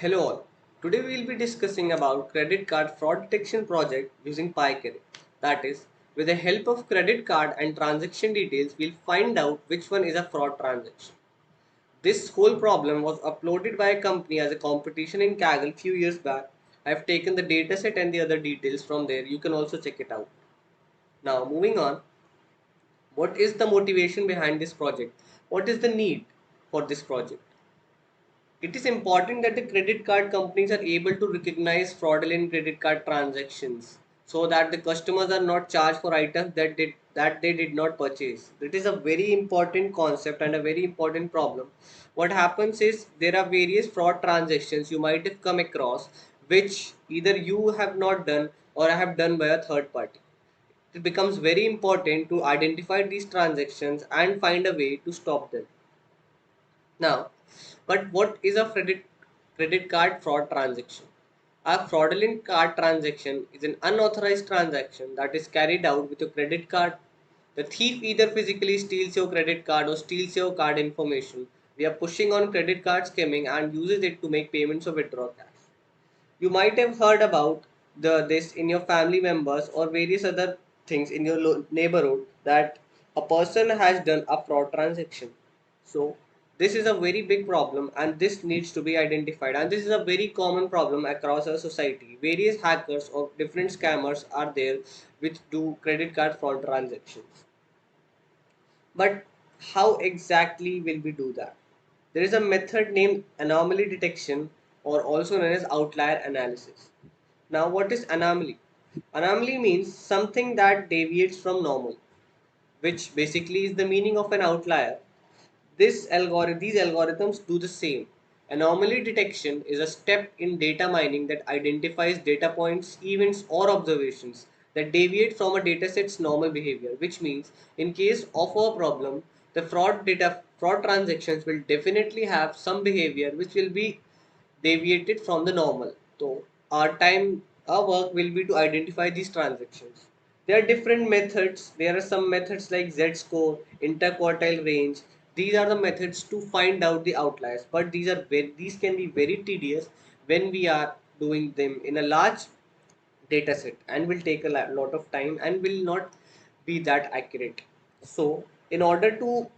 Hello all. Today we will be discussing about credit card fraud detection project using Pycaret. That is, with the help of credit card and transaction details, we'll find out which one is a fraud transaction. This whole problem was uploaded by a company as a competition in Kaggle few years back. I have taken the dataset and the other details from there. You can also check it out. Now moving on, what is the motivation behind this project? What is the need for this project? It is important that the credit card companies are able to recognize fraudulent credit card transactions so that the customers are not charged for items that they did not purchase. It is a very important concept and a very important problem. What happens is there are various fraud transactions you might have come across which either you have not done or have done by a third party. It becomes very important to identify these transactions and find a way to stop them. Now, but what is a credit card fraud transaction? A fraudulent card transaction is an unauthorized transaction that is carried out with your credit card. The thief either physically steals your credit card or steals your card information. We are pushing on credit card skimming and uses it to make payments or withdraw cash. You might have heard about this in your family members or various other things in your neighborhood that a person has done a fraud transaction. So this is a very big problem and this needs to be identified, and this is a very common problem across our society. Various hackers or different scammers are there which do credit card fraud transactions. But how exactly will we do that? There is a method named anomaly detection, or also known as outlier analysis. Now, what is anomaly? Anomaly means something that deviates from normal, which basically is the meaning of an outlier. These algorithms do the same. Anomaly detection is a step in data mining that identifies data points, events, or observations that deviate from a dataset's normal behavior, which means in case of a problem, the fraud transactions will definitely have some behavior which will be deviated from the normal. So our work will be to identify these transactions. There are different methods. There are some methods like Z-score, interquartile range. These are the methods to find out the outliers. But these can be very tedious when we are doing them in a large data set and will take a lot of time and will not be that accurate. So in order to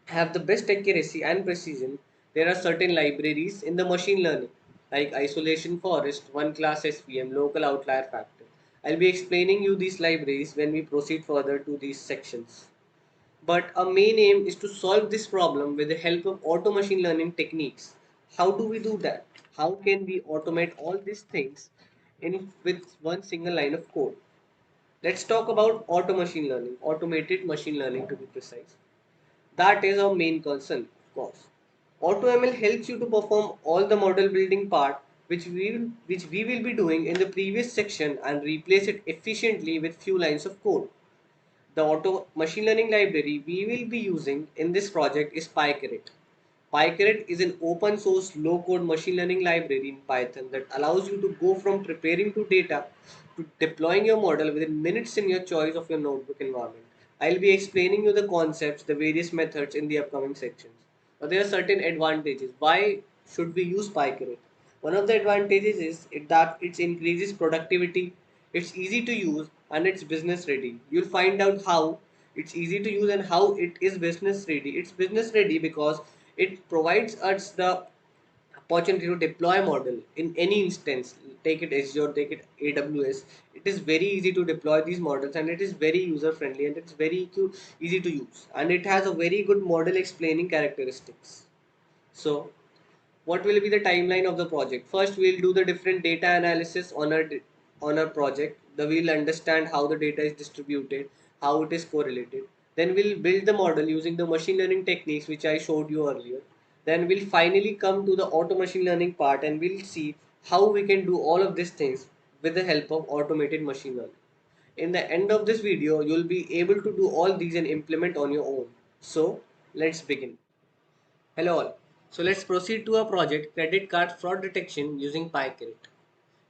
have the best accuracy and precision, there are certain libraries in the machine learning like isolation forest, one class SVM, local outlier factor. I'll be explaining you these libraries when we proceed further to these sections. But our main aim is to solve this problem with the help of auto machine learning techniques. How do we do that? How can we automate all these things in with one single line of code? Let's talk about auto machine learning, automated machine learning to be precise. That is our main concern, of course. AutoML helps you to perform all the model building part which we will be doing in the previous section and replace it efficiently with few lines of code. The auto machine learning library we will be using in this project is Pycaret. Pycaret is an open source low code machine learning library in Python that allows you to go from preparing to data to deploying your model within minutes in your choice of your notebook environment. I'll be explaining you the concepts, the various methods in the upcoming sections. Now, there are certain advantages. Why should we use Pycaret? One of the advantages is that it increases productivity, it's easy to use, and it's business ready. You'll find out how it's easy to use and how it is business ready. It's business ready because it provides us the opportunity to deploy model in any instance. Take it Azure, take it AWS. It is very easy to deploy these models and it is very user friendly and it's very easy to use, and it has a very good model explaining characteristics. So what will be the timeline of the project? First, we'll do the different data analysis on our project. We'll understand how the data is distributed, how it is correlated. Then we'll build the model using the machine learning techniques which I showed you earlier. Then we'll finally come to the auto machine learning part and we'll see how we can do all of these things with the help of automated machine learning. In the end of this video, you'll be able to do all these and implement on your own. So let's begin. Hello all. So let's proceed to our project credit card fraud detection using Pycaret.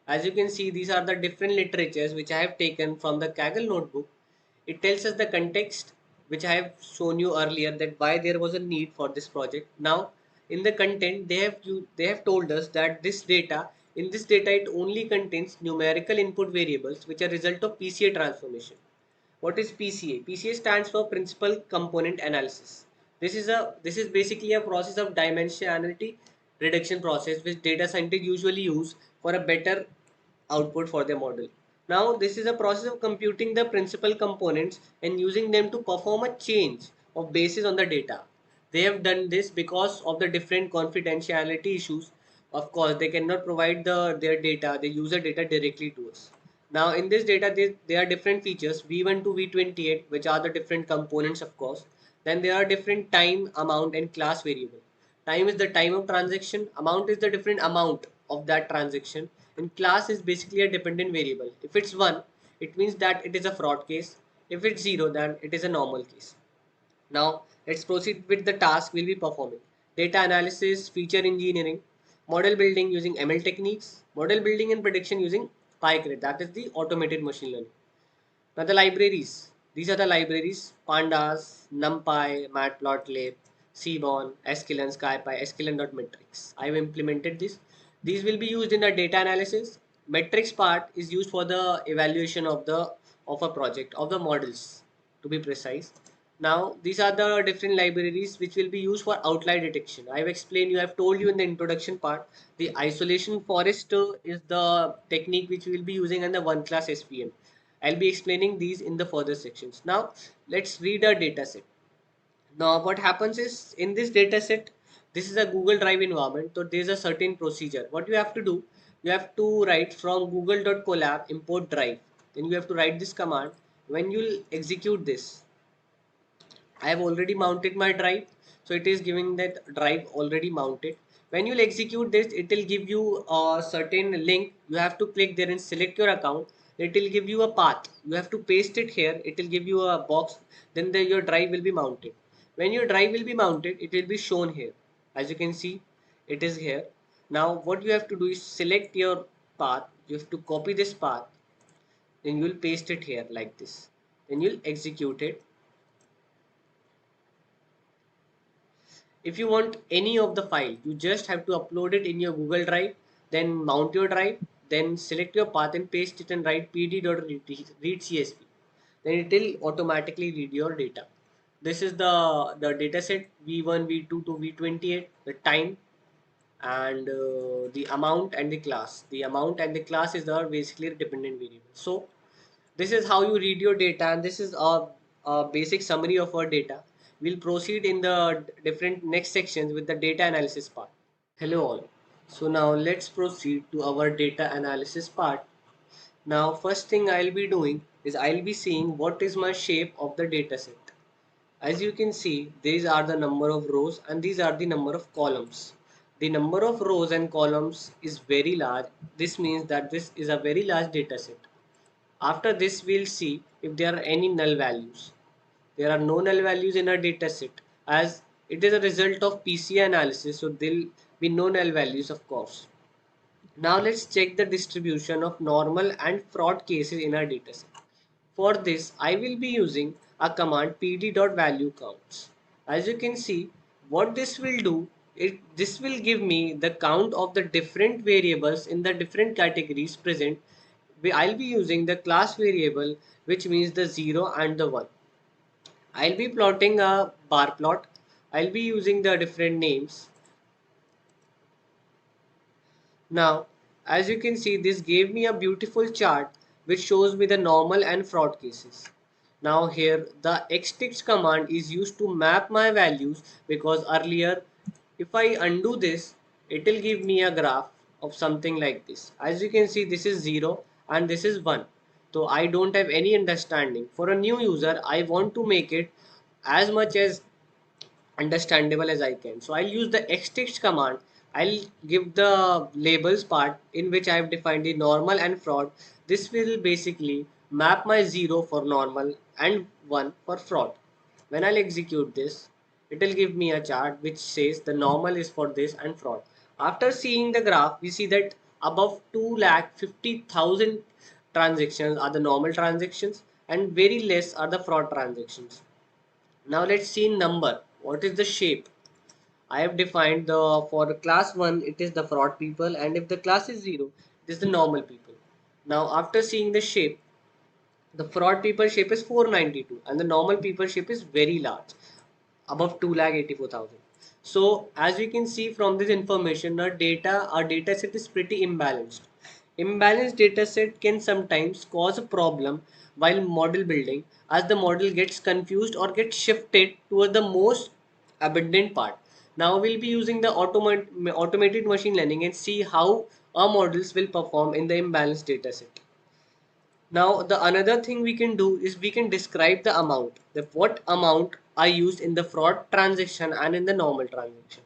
As you can see, these are the different literatures which I have taken from the Kaggle notebook. It tells us the context which I have shown you earlier, that why there was a need for this project. Now in the content they have told us that this data it only contains numerical input variables which are result of PCA transformation. What is PCA? PCA stands for Principal Component Analysis. This is basically a process of dimensionality reduction process which data scientists usually use for a better output for their model. Now, this is a process of computing the principal components and using them to perform a change of basis on the data. They have done this because of the different confidentiality issues. Of course, they cannot provide their data, the user data directly to us. Now, in this data, there are different features V1 to V28, which are the different components, of course. Then there are different time, amount, and class variable. Time is the time of transaction, amount is the different amount of that transaction, and class is basically a dependent variable. If it's 1, it means that it is a fraud case. If it's 0, then it is a normal case. Now, let's proceed with the task we'll be performing. Data analysis, feature engineering, model building using ML techniques, model building and prediction using Pycaret, that is the automated machine learning. Now the libraries. These are the libraries: Pandas, NumPy, Matplotlib, Seaborn, sklearn, SkyPy, sklearn.metrics. I have implemented this. These will be used in the data analysis. Metrics part is used for the evaluation of a project, of the models to be precise. Now these are the different libraries which will be used for outlier detection. I have explained you, I have told you in the introduction part, the isolation forest is the technique which we will be using in the one class SPM. I'll be explaining these in the further sections. Now let's read our data set. Now what happens is, in this data set, this is a Google Drive environment, so there's a certain procedure. What you have to do, you have to write from google.colab import drive. Then you have to write this command. When you'll execute this, I have already mounted my drive, so it is giving that drive already mounted. When you'll execute this, it will give you a certain link. You have to click there and select your account. It will give you a path. You have to paste it here. It will give you a box. Then your drive will be mounted. When your drive will be mounted, it will be shown here. As you can see, it is here. Now what you have to do is select your path. You have to copy this path. Then you will paste it here like this. Then you'll execute it. If you want any of the file, you just have to upload it in your Google Drive, then mount your drive, then select your path and paste it and write pd.read csv. Then it will automatically read your data. This is the data set v1, v2 to v28, the time, and the amount and the class. The amount and the class is the basically dependent variable. So this is how you read your data, and this is a basic summary of our data. We'll proceed in the different next sections with the data analysis part. Hello all. So now let's proceed to our data analysis part. Now first thing I'll be doing is I'll be seeing what is my shape of the data set. As you can see, these are the number of rows and these are the number of columns. The number of rows and columns is very large. This means that this is a very large data set. After this, we'll see if there are any null values. There are no null values in our data set, as it is a result of PCA analysis, so there will be no null values, of course. Now let's check the distribution of normal and fraud cases in our data set. For this, I will be using a command pd.valueCounts. As you can see, what this will do, this will give me the count of the different variables in the different categories present. I'll be using the class variable, which means the 0 and the 1. I'll be plotting a bar plot. I'll be using the different names. Now, as you can see, this gave me a beautiful chart which shows me the normal and fraud cases. Now here the xtixt command is used to map my values, because earlier if I undo this, it will give me a graph of something like this. As you can see, this is 0 and this is 1. So I don't have any understanding. For a new user, I want to make it as much as understandable as I can. So I'll use the xtext command. I'll give the labels part in which I have defined the normal and fraud. This will basically map my 0 for normal and 1 for fraud. When I'll execute this, it will give me a chart which says the normal is for this and fraud. After seeing the graph, we see that above 2,50,000 transactions are the normal transactions and very less are the fraud transactions. Now let's see in number. What is the shape? I have defined the for class 1 it is the fraud people, and if the class is 0 it is the normal people. Now after seeing the shape, the fraud people shape is 492 and the normal people shape is very large, above 2,84,000. So as we can see from this information, our data set is pretty imbalanced. Imbalanced data set can sometimes cause a problem while model building, as the model gets confused or gets shifted toward the most abundant part. Now we'll be using the automated machine learning and see how our models will perform in the imbalanced data set. Now the another thing we can do is we can describe the amount, that what amount are used in the fraud transaction and in the normal transaction.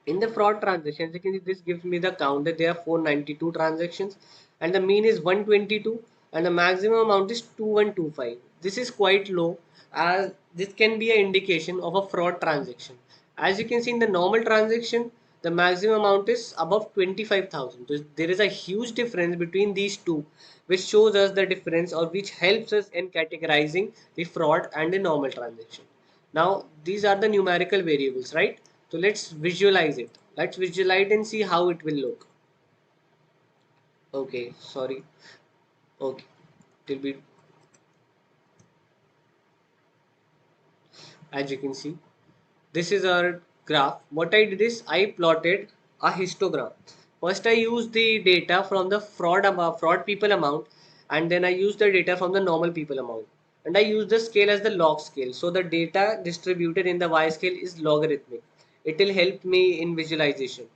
In the fraud transactions, you can see this gives me the count that there are 492 transactions and the mean is 122 and the maximum amount is 2125. This is quite low, as this can be an indication of a fraud transaction. As you can see in the normal transaction, the maximum amount is above 25,000. So there is a huge difference between these two, which shows us the difference or which helps us in categorizing the fraud and the normal transaction. Now these are the numerical variables, right? So let's visualize it. Let's visualize and see how it will look. Okay, sorry. Okay, it will be, as you can see, this is our graph. What I did is I plotted a histogram. First, I used the data from the fraud people amount, and then I used the data from the normal people amount. And I used the scale as the log scale. So the data distributed in the y scale is logarithmic. It will help me in visualization.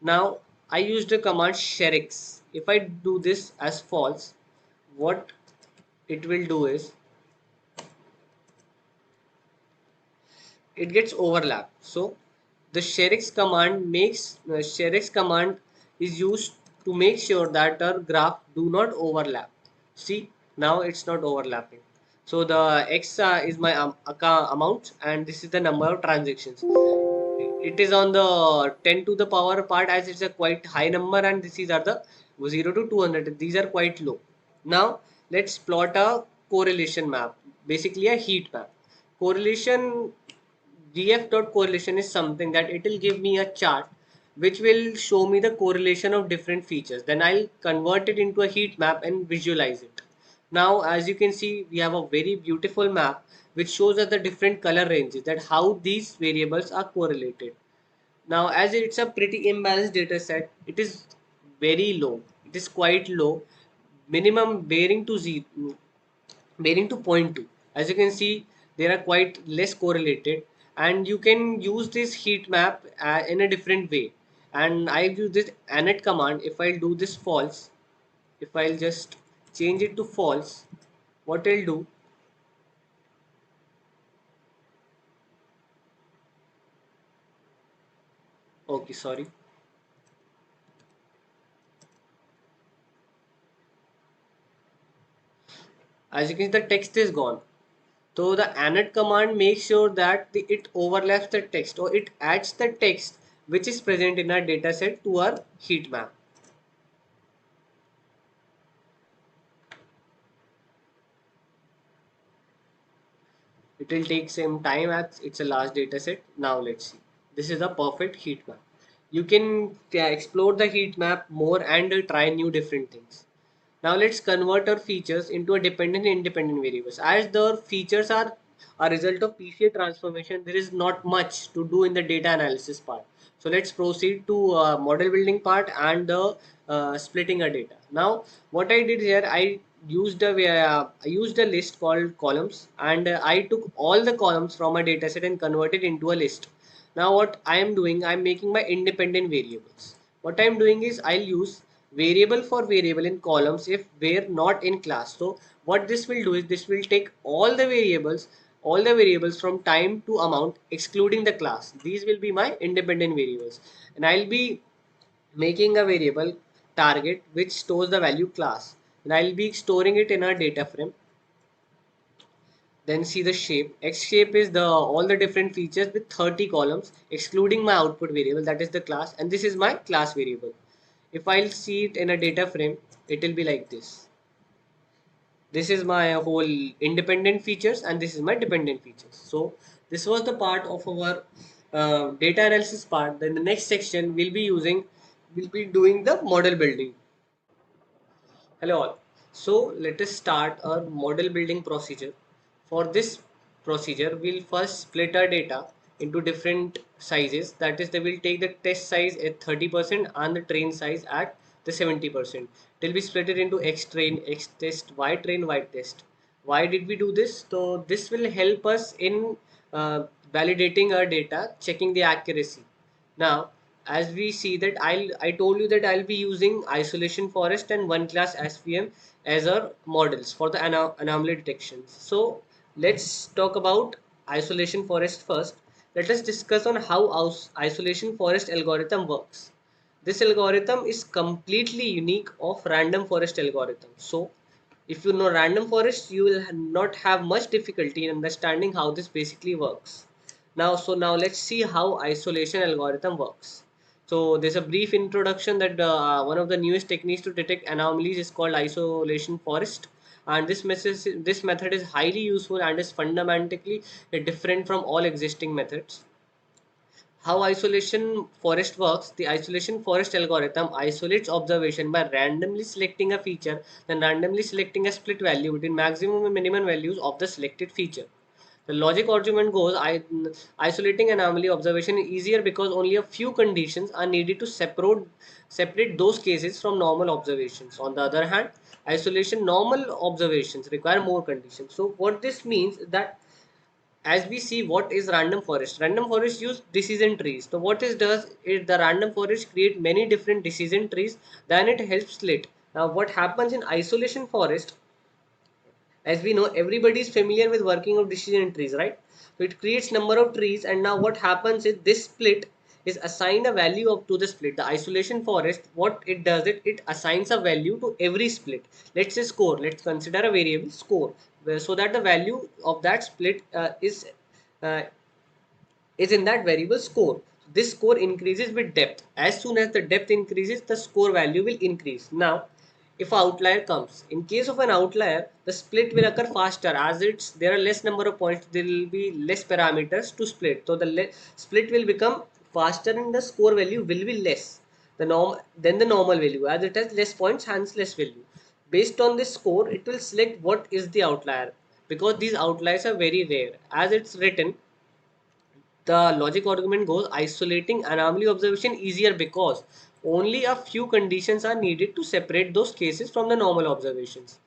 Now I used the command sherix. If I do this as false, what it will do is it gets overlapped. So the sherix command is used to make sure that our graph do not overlap. See, now it's not overlapping. So the x is my amount and this is the number of transactions. It is on the 10 to the power part, as it's a quite high number, and this is are the 0 to 200. These are quite low. Now let's plot a correlation map, basically a heat map. Correlation GF dot correlation is something that it will give me a chart which will show me the correlation of different features. Then I'll convert it into a heat map and visualize it. Now as you can see, we have a very beautiful map which shows us the different color ranges, that how these variables are correlated. Now as it's a pretty imbalanced data set, it is very low. It is quite low, minimum bearing to 0, bearing to point 0.2. As you can see, they are quite less correlated, and you can use this heat map in a different way. And I use this anet command. If I'll do this false, if I'll just change it to false, what I'll do, okay, sorry, as you can see the text is gone. So the anet command makes sure that it overlaps the text, or it adds the text which is present in our dataset to our heat map. It will take some time as it's a large data set. Now let's see. This is a perfect heat map. You can explore the heat map more and try new different things. Now let's convert our features into a dependent and independent variables. As the features are a result of PCA transformation, there is not much to do in the data analysis part. So let's proceed to model building part and the splitting our data. Now what I did here, I used a list called columns, and I took all the columns from a data set and converted into a list. Now what I am doing, I am making my independent variables. What I am doing is I'll use variable for variable in columns if we're not in class. So what this will do is this will take all the variables from time to amount excluding the class. These will be my independent variables, and I'll be making a variable target which stores the value class, and I'll be storing it in a data frame. Then see the shape. X shape is the all the different features with 30 columns excluding my output variable, that is the class, and this is my class variable. If I'll see it in a data frame, it will be like this. This is my whole independent features and this is my dependent features. So this was the part of our data analysis part, then the next section will be doing the model building. Hello all. So let us start our model building procedure. For this procedure, we'll first split our data into different sizes. That is, they will take the test size at 30% and the train size at the 70%. They'll be split it into X train, X test, Y train, Y test. Why did we do this? So this will help us in validating our data, checking the accuracy. Now, as we see that I told you that I'll be using isolation forest and one class SVM as our models for the anomaly detection. So let's talk about isolation forest first. Let us discuss on how isolation forest algorithm works. This algorithm is completely unique of random forest algorithm. So if you know random forest, you will not have much difficulty in understanding how this basically works. Now let's see how isolation algorithm works. So there's a brief introduction that one of the newest techniques to detect anomalies is called isolation forest, and this method is highly useful and is fundamentally different from all existing methods. How isolation forest works: the isolation forest algorithm isolates observation by randomly selecting a feature, then randomly selecting a split value between maximum and minimum values of the selected feature. The logic argument goes, isolating anomaly observation is easier because only a few conditions are needed to separate those cases from normal observations. On the other hand, isolation normal observations require more conditions. So what this means is that, as we see, what is random forest use decision trees. So what it does is the random forest create many different decision trees, then it helps split. Now what happens in isolation forest, as we know, everybody is familiar with working of decision trees, right? So it creates number of trees, and now what happens is this split is assigned a value up to the split. The isolation forest, what it does, it assigns a value to every split. Let's say score, let's consider a variable score, so that the value of that split uh, is in that variable score. This score increases with depth. As soon as the depth increases, the score value will increase. Now, if an outlier comes, in case of an outlier, the split will occur faster as there are less number of points. There will be less parameters to split. So the split will become faster and the score value will be less. Then the normal value, as it has less points, hence less value. Based on this score, it will select what is the outlier, because these outliers are very rare. As it's written, the logic argument goes, isolating anomaly observation easier because only a few conditions are needed to separate those cases from the normal observations.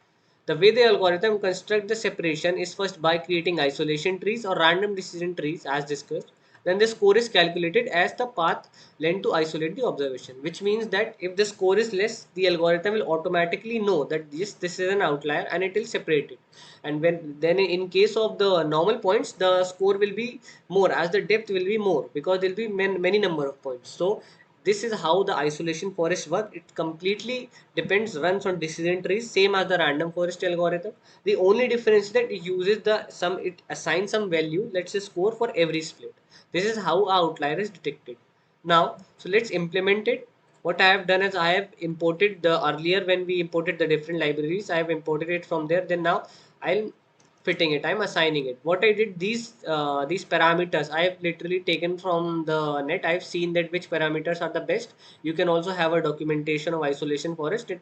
The way the algorithm constructs the separation is first by creating isolation trees or random decision trees as discussed. Then the score is calculated as the path length to isolate the observation, which means that if the score is less, the algorithm will automatically know that this is an outlier and it will separate it. And when then in case of the normal points, the score will be more as the depth will be more because there will be many number of points. So this is how the isolation forest work. It completely runs on decision trees, same as the random forest algorithm. The only difference is that it uses it assigns some value, let's say score, for every split. This is how our outlier is detected. Now, so let's implement it. What I have done is I have imported the earlier when we imported the different libraries, I have imported it from there. Then now I'll fitting it, I'm assigning it. What I did, these parameters I have literally taken from the net. I've seen that which parameters are the best. You can also have a documentation of isolation forest. It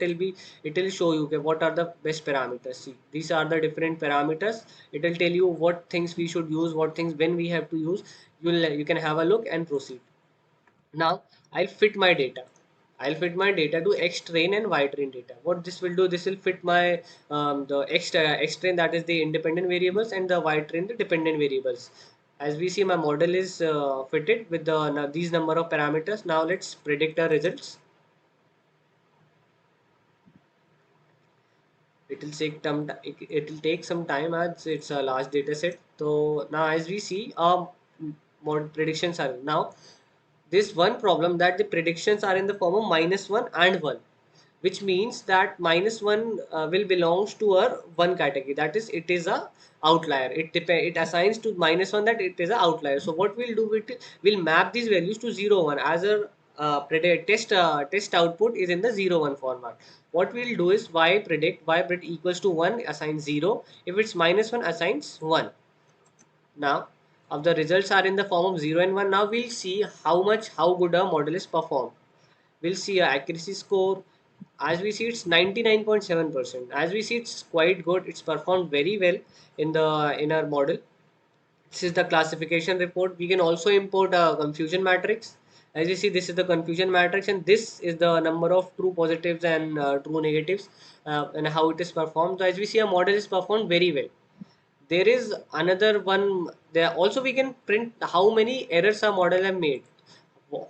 will show you, okay, what are the best parameters. See, these are the different parameters. It will tell you what things we should use, what things when we have to use. You can have a look and proceed. Now I'll fit my data. I'll fit my data to X train and Y train data. What this will do, this will fit my the X train, that is the independent variables, and the Y train the dependent variables. As we see, my model is fitted with these number of parameters. Now let's predict our results. It will take it will take some time as it's a large data set. So now as we see, more predictions are now. This one problem that the predictions are in the form of -1 and 1, which means that -1 will belongs to a one category, that is it is a outlier. It assigns to -1 that it is a outlier. So what we'll do, we'll map these values to 0 1 as a test output is in the 0 1 format. What we'll do is y predict equals to 1 assigns 0, if it's -1 assigns 1. Now of the results are in the form of 0 and 1. Now we'll see how good a model is performed. We'll see a accuracy score. As we see, it's 99.7%. As we see, it's quite good. It's performed very well in our model. This is the classification report. We can also import a confusion matrix. As you see, this is the confusion matrix, and this is the number of true positives and true negatives, and how it is performed. So as we see, a model is performed very well. There is another one. There also we can print how many errors a model have made.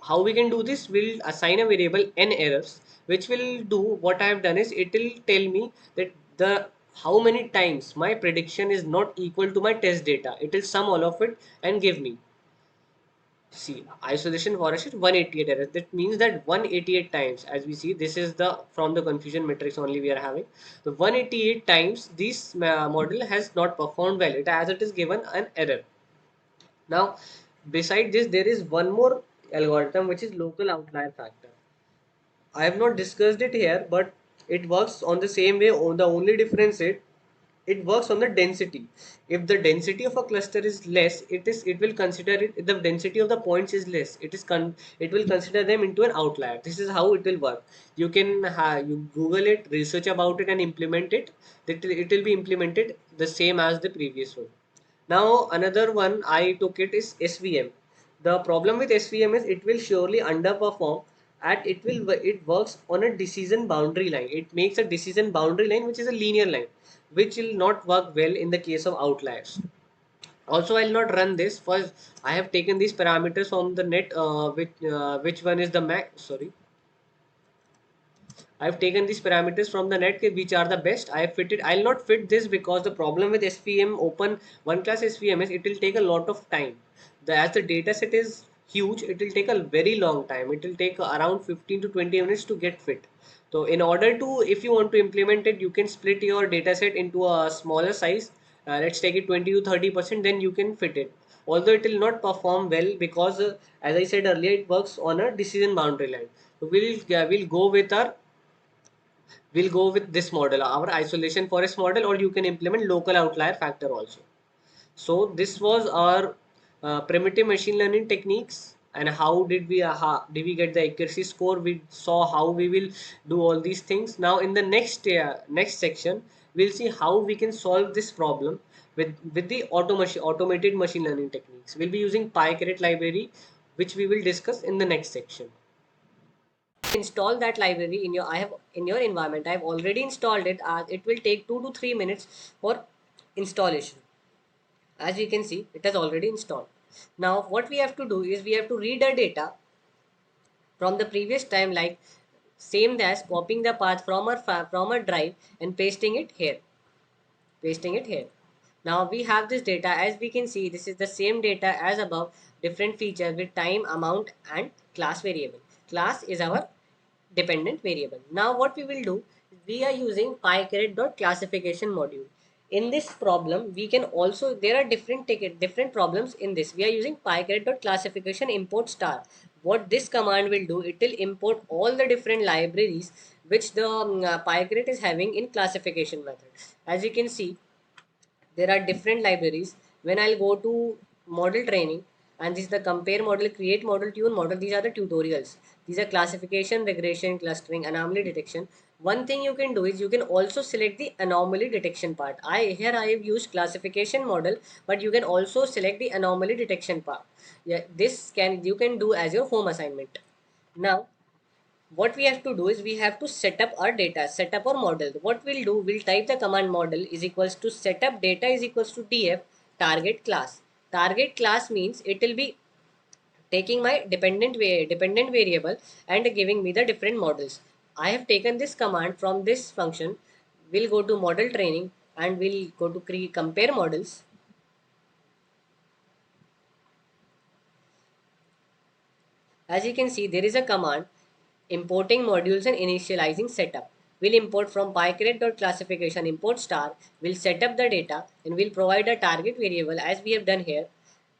How we can do this? We'll assign a variable n errors, which will do what I have done is it will tell me that the how many times my prediction is not equal to my test data. It will sum all of it and give me. See, isolation for us is 188 errors. That means that 188 times, as we see, this is the from the confusion matrix only we are having. The 188 times this model has not performed well. It as it is given an error. Now, beside this, there is one more algorithm which is local outlier factor. I have not discussed it here, but it works on the same way. The only difference is it works on the density. If the density of a cluster is less, it will consider it. If the density of the points is less, it will consider them into an outlier. This is how it will work. You can you Google it, research about it, and implement it. It will be implemented the same as the previous one. Now another one I took it is SVM. The problem with SVM is it will surely underperform at it works on a decision boundary line. It makes a decision boundary line which is a linear line, which will not work well in the case of outliers. Also, I'll not run this first. I have taken these parameters from the net, which one is the max. Sorry, I've taken these parameters from the net which are the best. I have fitted. I'll not fit this because the problem with SVM open one class SVM is it will take a lot of time. As the data set is huge, it will take a very long time. It will take around 15 to 20 minutes to get fit. So in order to, if you want to implement it, you can split your data set into a smaller size. Let's take it 20 to 30%, then you can fit it. Although it will not perform well because, as I said earlier, it works on a decision boundary line. So we'll go with our we'll go with this model, our isolation forest model, or you can implement local outlier factor also. So this was our primitive machine learning techniques, and how did we get the accuracy score. We saw how we will do all these things. Now in the next section, we'll see how we can solve this problem with the automated machine learning techniques. We'll be using Pycaret library, which we will discuss in the next section. Install that library in your environment. I have already installed it. It will take 2 to 3 minutes for installation. As you can see, it has already installed. Now what we have to do is we have to read the data from the previous time, like same as copying the path from our drive and pasting it here. Now we have this data. As we can see, this is the same data as above, different features with time, amount, and class variable. Class is our dependent variable. Now what we will do, we are using Pycaret.classification module. In this problem, we can also, there are different problems in this. We are using Pycaret.classification import star. What this command will do, it will import all the different libraries which the Pycaret is having in classification method. As you can see, there are different libraries. When I'll go to model training, and this is the compare model, create model, tune model, these are the tutorials. These are classification, regression, clustering, anomaly detection. One thing you can do is you can also select the anomaly detection part. I have used classification model, but you can also select the anomaly detection part. Yeah, you can do as your home assignment. Now what we have to do is we have to set up our data, set up our model. What we'll do, we'll type the command model is equals to setup data is equals to df target class. Target class means it will be taking my dependent variable and giving me the different models. I have taken this command from this function. We'll go to model training and we'll go to compare models. As you can see, there is a command importing modules and initializing setup. We'll import from Pycaret.classification import star. We'll set up the data and we'll provide a target variable as we have done here.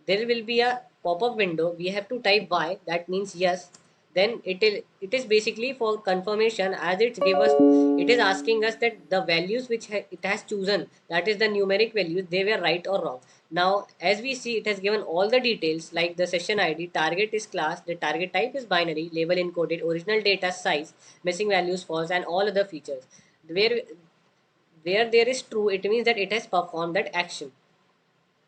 There will be a pop-up window. We have to type y, that means yes. then it is basically for confirmation, as it give us, it is asking us that the values which it has chosen, that is the numeric values, they were right or wrong. Now as we see, it has given all the details like the session id, target is class, the target type is binary, label encoded, original data size, missing values false, and all other features. Where there is true, it means that it has performed that action.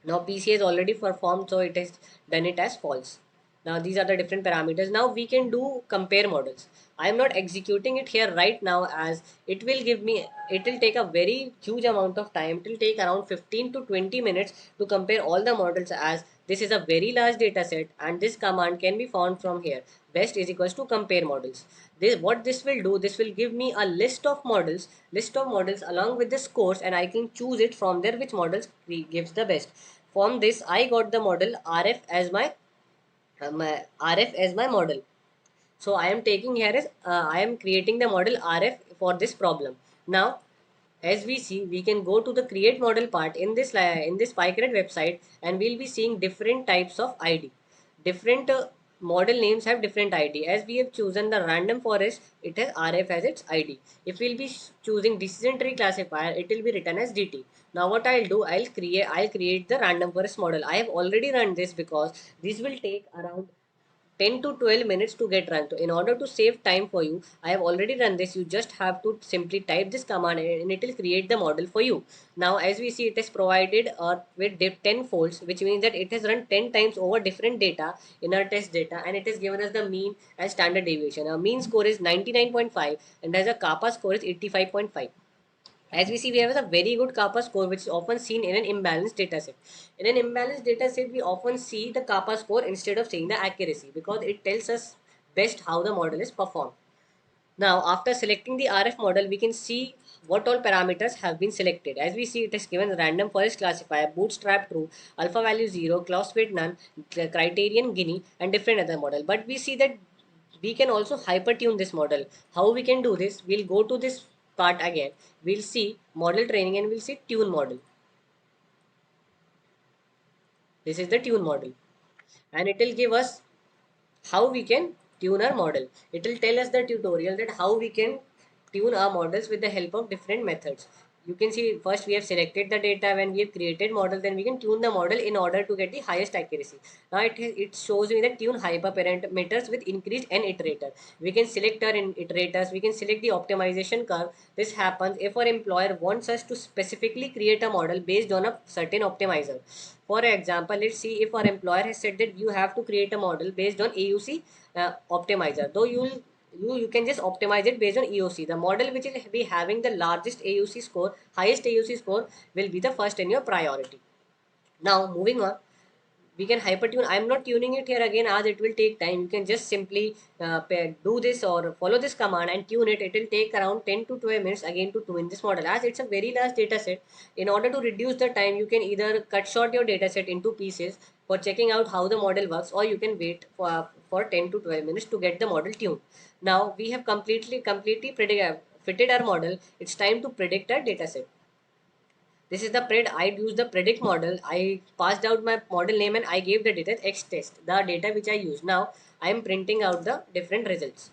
Now PC has already performed, so it has done it as false. Now these are the different parameters. Now we can do compare models. I am not executing it here right now, as it will give me, it will take a very huge amount of time. It will take around 15 to 20 minutes to compare all the models, as this is a very large data set and this command can be found from here. Best is equals to compare models. What this will do, this will give me a list of models along with the scores, and I can choose it from there which models gives the best. From this I got the model RF as my RF as my model. So I am taking here is I am creating the model RF for this problem. Now as we see, we can go to the create model part in this Pycaret website, and we'll be seeing different types of ID. Different model names have different ID. As we have chosen the random forest, it has RF as its ID. If we'll be choosing decision tree classifier, it will be written as DT. Now what I'll do, I'll create the random forest model. I have already run this because this will take around 10 to 12 minutes to get run. So in order to save time for you, I have already run this. You just have to simply type this command and it will create the model for you. Now as we see, it is provided with 10 folds, which means that it has run 10 times over different data in our test data, and it has given us the mean as standard deviation. Our mean score is 99.5 and as a kappa score is 85.5. As we see, we have a very good kappa score, which is often seen in an imbalanced data set. In an imbalanced data set, we often see the kappa score instead of seeing the accuracy, because it tells us best how the model is performed. Now, after selecting the RF model, we can see what all parameters have been selected. As we see, it is given random forest classifier, bootstrap true, alpha value 0, class weight none, criterion Guinea, and different other model. But we see that we can also hyper tune this model. How we can do this? We'll go to this part again. We'll see model training and we'll see tune model. This is the tune model, and it will give us how we can tune our model. It will tell us the tutorial that how we can tune our models with the help of different methods. You can see first we have selected the data. When we have created model, then we can tune the model in order to get the highest accuracy. Now it shows me that tune hyperparameters with increased n iterator. We can select our iterators, we can select the optimization curve. This happens if our employer wants us to specifically create a model based on a certain optimizer. For example, let's see if our employer has said that you have to create a model based on AUC optimizer. Though you can just optimize it based on EOC. The model which will be having the largest AUC score, highest AUC score, will be the first in your priority. Now moving on, we can hyper tune. I'm not tuning it here again, as it will take time. You can just simply do this or follow this command and tune it. It will take around 10 to 12 minutes again to tune this model, as it's a very large data set. In order to reduce the time, you can either cut short your data set into pieces for checking out how the model works, or you can wait for 10 to 12 minutes to get the model tuned. Now we have completely fitted our model. It's time to predict our data set. This is the I used the predict model. I passed out my model name and I gave the data X test, the data which I use. Now I am printing out the different results.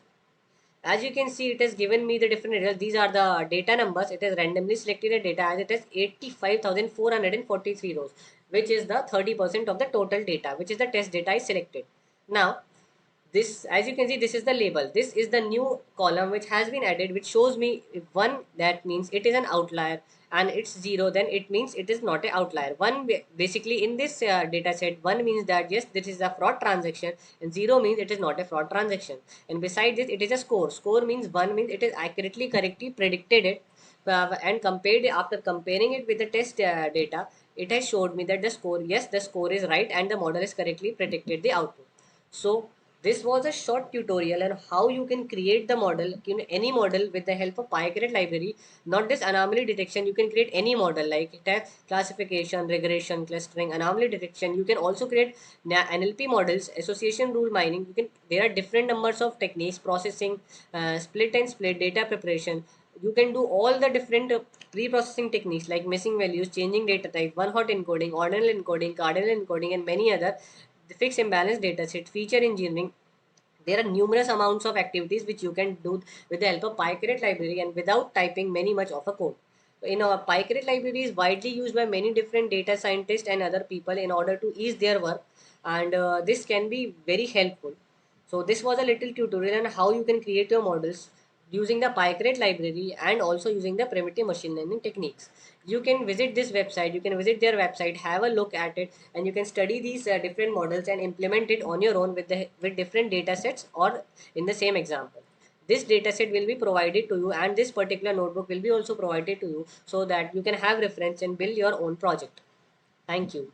As you can see, it has given me the different results. These are the data numbers. It has randomly selected the data, as it has 85,443 rows, which is the 30% of the total data, which is the test data I selected. Now this, as you can see, this is the label. This is the new column which has been added, which shows me if one, that means it is an outlier, and it's 0, then it means it is not an outlier. One, basically in this data set, 1 means that yes, this is a fraud transaction, and 0 means it is not a fraud transaction. And beside this, it is a score means 1 means it is accurately, correctly predicted it, and compared, after comparing it with the test data, it has showed me that the score, yes, the score is right and the model is correctly predicted the output. So this was a short tutorial on how you can create the model, any model with the help of Pycaret library. Not this anomaly detection, you can create any model like it has classification, regression, clustering, anomaly detection. You can also create NLP models, association rule mining. There are different numbers of techniques, processing, split and split, data preparation. You can do all the different pre-processing techniques like missing values, changing data type, one hot encoding, ordinal encoding, cardinal encoding, and many other. The fixed imbalance data set, feature engineering. There are numerous amounts of activities which you can do with the help of Pycaret library and without typing many much of a code. In our Pycaret library is widely used by many different data scientists and other people in order to ease their work, and this can be very helpful. So this was a little tutorial on how you can create your models using the Pycaret library and also using the primitive machine learning techniques. You can visit this website, you can visit their website, have a look at it, and you can study these different models and implement it on your own with different data sets or in the same example. This data set will be provided to you, and this particular notebook will be also provided to you, so that you can have reference and build your own project. Thank you.